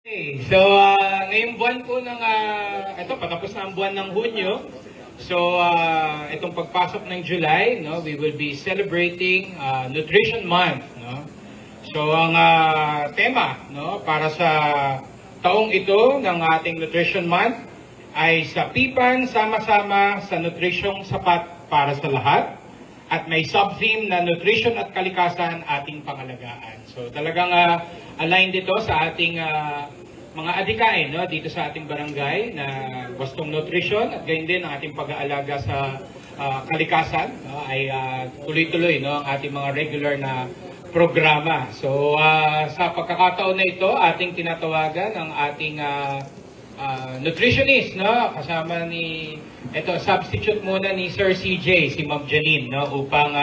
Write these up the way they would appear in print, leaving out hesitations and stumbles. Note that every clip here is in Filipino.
Okay, so ngayong buwan po ng, ito patapos na ang buwan ng Hunyo. So itong pagpasok ng July, no, we will be celebrating Nutrition Month, no. So ang tema, no, para sa taong ito ng ating Nutrition Month ay sa PIPAN sama-sama sa nutrisyong sapat para sa lahat. At may sub-theme na nutrition at kalikasan ating pangalagaan. So talagang aligned dito sa ating mga adhikain, no, dito sa ating barangay na gustong nutrition at gayon din ang ating pag-aalaga sa kalikasan, no, ay tuloy-tuloy, no, ang ating mga regular na programa. So sa pagkakataon na ito, ating tinatawagan ang ating nutritionist, no, kasama ni substitute muna ni Sir CJ, si Ma'am Janine, no, upang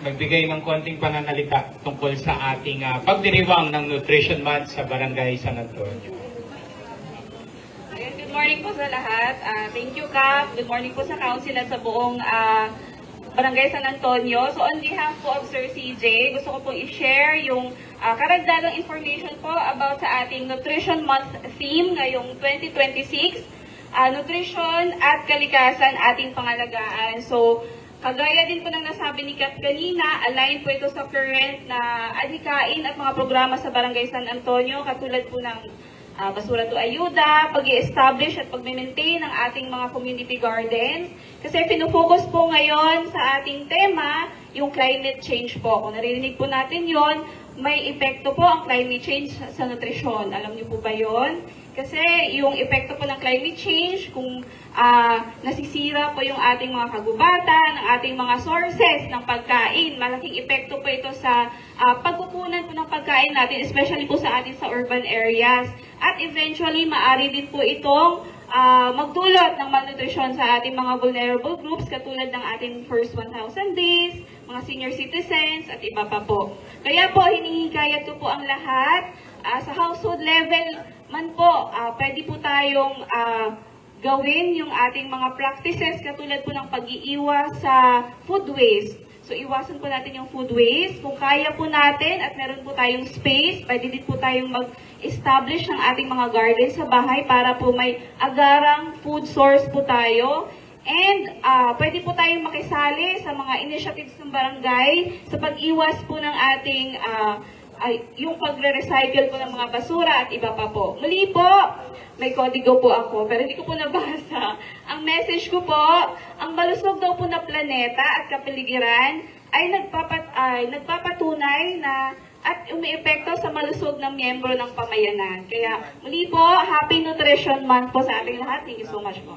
magbigay ng konting pananalita tungkol sa ating pagdiriwang ng Nutrition Month sa Barangay San Antonio. Good morning po sa lahat. Thank you, Kap. Good morning po sa council at sa buong Barangay San Antonio. So on behalf po of Sir CJ, gusto ko po i-share yung karagdagang information po about sa ating Nutrition Month theme ngayong 2026. Nutrition at kalikasan ating pangalagaan. So, kagaya din po ng nasabi ni Kat kanina, align po ito sa current na adhikain at mga programa sa Barangay San Antonio, katulad po ng Basura to Ayuda, pag-i-establish at pag-maintain ng ating mga community gardens. Kasi pinufocus po ngayon sa ating tema, yung climate change po. Kung naririnig po natin yon, may epekto po ang climate change sa nutrisyon. Alam niyo po ba yon? Kasi yung epekto po ng climate change, kung nasisira po yung ating mga kagubatan, ang ating mga sources ng pagkain, malaking epekto po ito sa pagkukunan po ng pagkain natin, especially po sa ating sa urban areas. At eventually, maaari din po itong magdulot ng malnutrition sa ating mga vulnerable groups, katulad ng ating first 1,000 days, mga senior citizens, at iba pa po. Kaya po, hinihikayat ko po ang lahat sa household level man po, pwede po tayong gawin yung ating mga practices katulad po ng pag-iiwas sa food waste. So, iwasan po natin yung food waste. Kung kaya po natin at meron po tayong space, pwede din po tayong mag-establish ng ating mga gardens sa bahay para po may agarang food source po tayo. And pwede po tayong makisali sa mga initiatives ng barangay sa pag-iwas po ng ating yung pagre-recycle po ng mga basura at iba pa po. Muli po, may kodigo po ako, pero hindi ko po nabasa. Ang message ko po, ang malusog daw po na planeta at kapaligiran ay nagpapatunay na at umiepekto sa malusog ng miyembro ng pamayanan. Kaya muli po, Happy Nutrition Month po sa ating lahat. Thank you so much po.